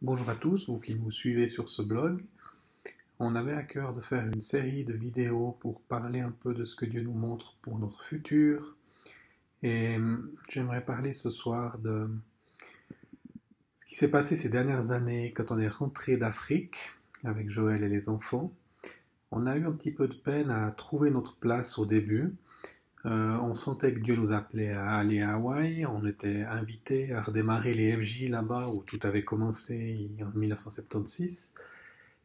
Bonjour à tous, vous qui nous suivez sur ce blog. On avait à cœur de faire une série de vidéos pour parler un peu de ce que Dieu nous montre pour notre futur. Et j'aimerais parler ce soir de ce qui s'est passé ces dernières années quand on est rentré d'Afrique avec Joël et les enfants. On a eu un petit peu de peine à trouver notre place au début. On sentait que Dieu nous appelait à aller à Hawaï. On était invités à redémarrer les FJ là-bas où tout avait commencé en 1976.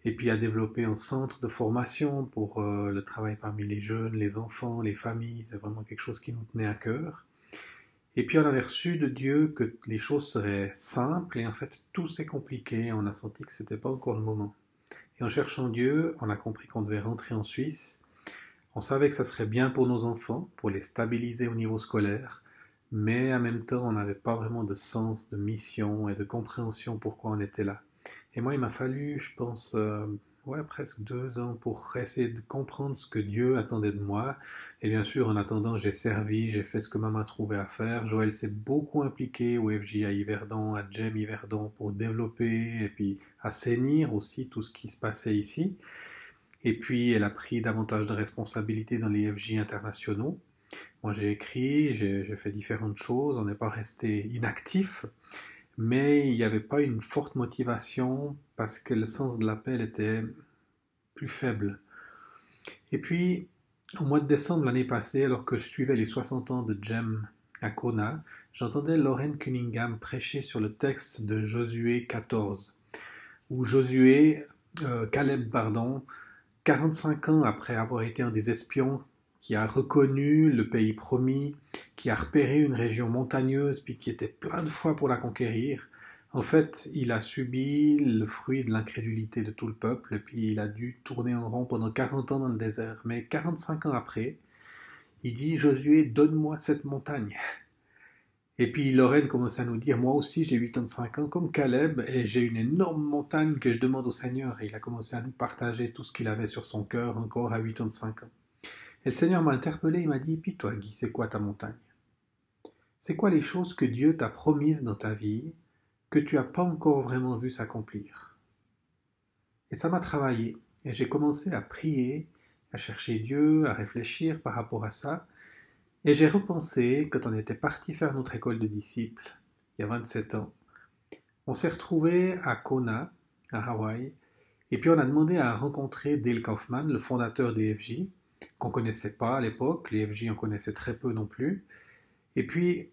Et puis à développer un centre de formation pour le travail parmi les jeunes, les enfants, les familles. C'est vraiment quelque chose qui nous tenait à cœur. Et puis on avait reçu de Dieu que les choses seraient simples et en fait tout s'est compliqué. On a senti que c'était pas encore le moment. Et en cherchant Dieu, on a compris qu'on devait rentrer en Suisse. On savait que ça serait bien pour nos enfants, pour les stabiliser au niveau scolaire, mais en même temps, on n'avait pas vraiment de sens, de mission et de compréhension pourquoi on était là. Et moi, il m'a fallu, je pense, ouais, presque 2 ans pour essayer de comprendre ce que Dieu attendait de moi. Et bien sûr, en attendant, j'ai servi, j'ai fait ce que maman trouvait à faire. Joël s'est beaucoup impliqué au FJ à Yverdon, à Jem Yverdon pour développer et puis assainir aussi tout ce qui se passait ici. Et puis, elle a pris davantage de responsabilités dans les FJ internationaux. Moi, j'ai écrit, j'ai fait différentes choses, on n'est pas resté inactif, mais il n'y avait pas une forte motivation parce que le sens de l'appel était plus faible. Et puis, au mois de décembre l'année passée, alors que je suivais les 60 ans de Jem à Kona, j'entendais Lauren Cunningham prêcher sur le texte de Josué 14, où Caleb, pardon, 45 ans après avoir été un des espions qui a reconnu le pays promis, qui a repéré une région montagneuse, puis qui était plein de foi pour la conquérir, en fait, il a subi le fruit de l'incrédulité de tout le peuple, et puis il a dû tourner en rond pendant 40 ans dans le désert. Mais 45 ans après, il dit, Josué, donne-moi cette montagne. Et puis Lorraine commence à nous dire, moi aussi j'ai 85 ans comme Caleb et j'ai une énorme montagne que je demande au Seigneur. Et il a commencé à nous partager tout ce qu'il avait sur son cœur encore à 85 ans. Et le Seigneur m'a interpellé, il m'a dit, puis toi Guy, c'est quoi ta montagne? C'est quoi les choses que Dieu t'a promises dans ta vie que tu n'as pas encore vraiment vu s'accomplir? Et ça m'a travaillé. Et j'ai commencé à prier, à chercher Dieu, à réfléchir par rapport à ça. Et j'ai repensé, quand on était parti faire notre école de disciples, il y a 27 ans, on s'est retrouvé à Kona, à Hawaï, et puis on a demandé à rencontrer Dale Kaufman, le fondateur des FJ, qu'on ne connaissait pas à l'époque, les FJ en connaissaient très peu non plus. Et puis,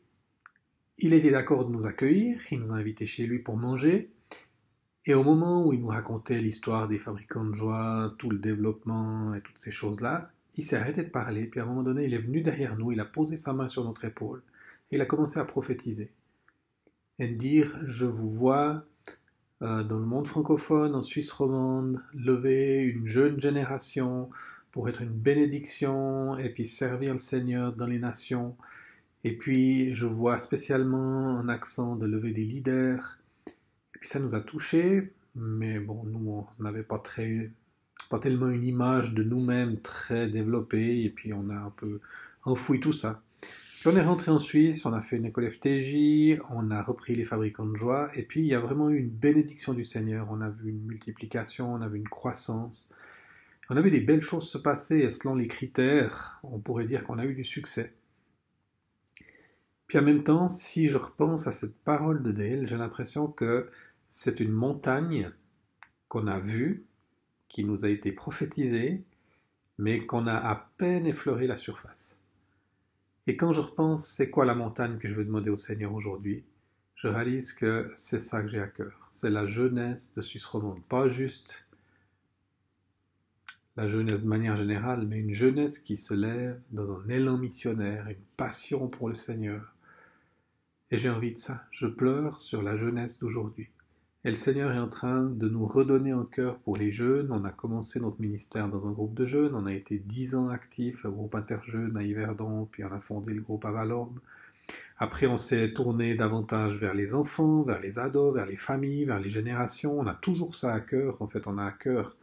il était d'accord de nous accueillir, il nous a invités chez lui pour manger, et au moment où il nous racontait l'histoire des fabricants de joie, tout le développement et toutes ces choses-là, il s'est arrêté de parler, puis à un moment donné, il est venu derrière nous, il a posé sa main sur notre épaule, et il a commencé à prophétiser, et de dire, je vous vois dans le monde francophone, en Suisse romande, lever une jeune génération pour être une bénédiction et puis servir le Seigneur dans les nations. Et puis je vois spécialement un accent de lever des leaders. Et puis ça nous a touchés, mais bon, nous on n'avait pas tellement une image de nous-mêmes très développée, et puis on a un peu enfoui tout ça. Puis on est rentré en Suisse, on a fait une école FTJ, on a repris les fabricants de joie, et puis il y a vraiment eu une bénédiction du Seigneur. On a vu une multiplication, on a vu une croissance, on a vu des belles choses se passer, et selon les critères, on pourrait dire qu'on a eu du succès. Puis en même temps, si je repense à cette parole de Dale, j'ai l'impression que c'est une montagne qu'on a vue, qui nous a été prophétisée, mais qu'on a à peine effleuré la surface. Et quand je repense, c'est quoi la montagne que je veux demander au Seigneur aujourd'hui, je réalise que c'est ça que j'ai à cœur. C'est la jeunesse de Suisse romande. Pas juste la jeunesse de manière générale, mais une jeunesse qui se lève dans un élan missionnaire, une passion pour le Seigneur. Et j'ai envie de ça. Je pleure sur la jeunesse d'aujourd'hui. Et le Seigneur est en train de nous redonner un cœur pour les jeunes. On a commencé notre ministère dans un groupe de jeunes. On a été 10 ans actifs au groupe Interjeunes à Yverdon, puis on a fondé le groupe à Valorbe. Après, on s'est tourné davantage vers les enfants, vers les ados, vers les familles, vers les générations. On a toujours ça à cœur. En fait, on a à cœur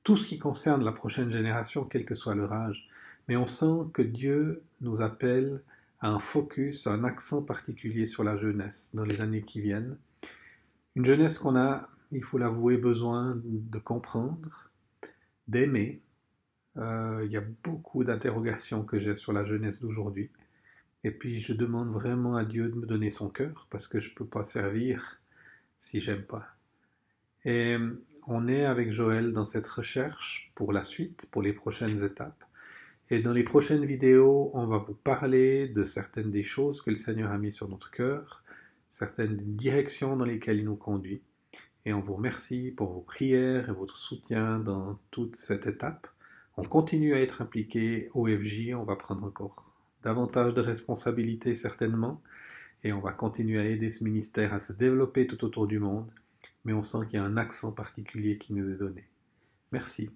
tout ce qui concerne la prochaine génération, quel que soit leur âge. Mais on sent que Dieu nous appelle à un focus, à un accent particulier sur la jeunesse dans les années qui viennent. Une jeunesse qu'on a, il faut l'avouer, besoin de comprendre, d'aimer. Il y a beaucoup d'interrogations que j'ai sur la jeunesse d'aujourd'hui. Et puis je demande vraiment à Dieu de me donner son cœur parce que je ne peux pas servir si j'aime pas. Et on est avec Joël dans cette recherche pour la suite, pour les prochaines étapes. Et dans les prochaines vidéos, on va vous parler de certaines des choses que le Seigneur a mis sur notre cœur, certaines directions dans lesquelles il nous conduit. Et on vous remercie pour vos prières et votre soutien dans toute cette étape. On continue à être impliqué au FJ, on va prendre encore davantage de responsabilités certainement, et on va continuer à aider ce ministère à se développer tout autour du monde, mais on sent qu'il y a un accent particulier qui nous est donné. Merci.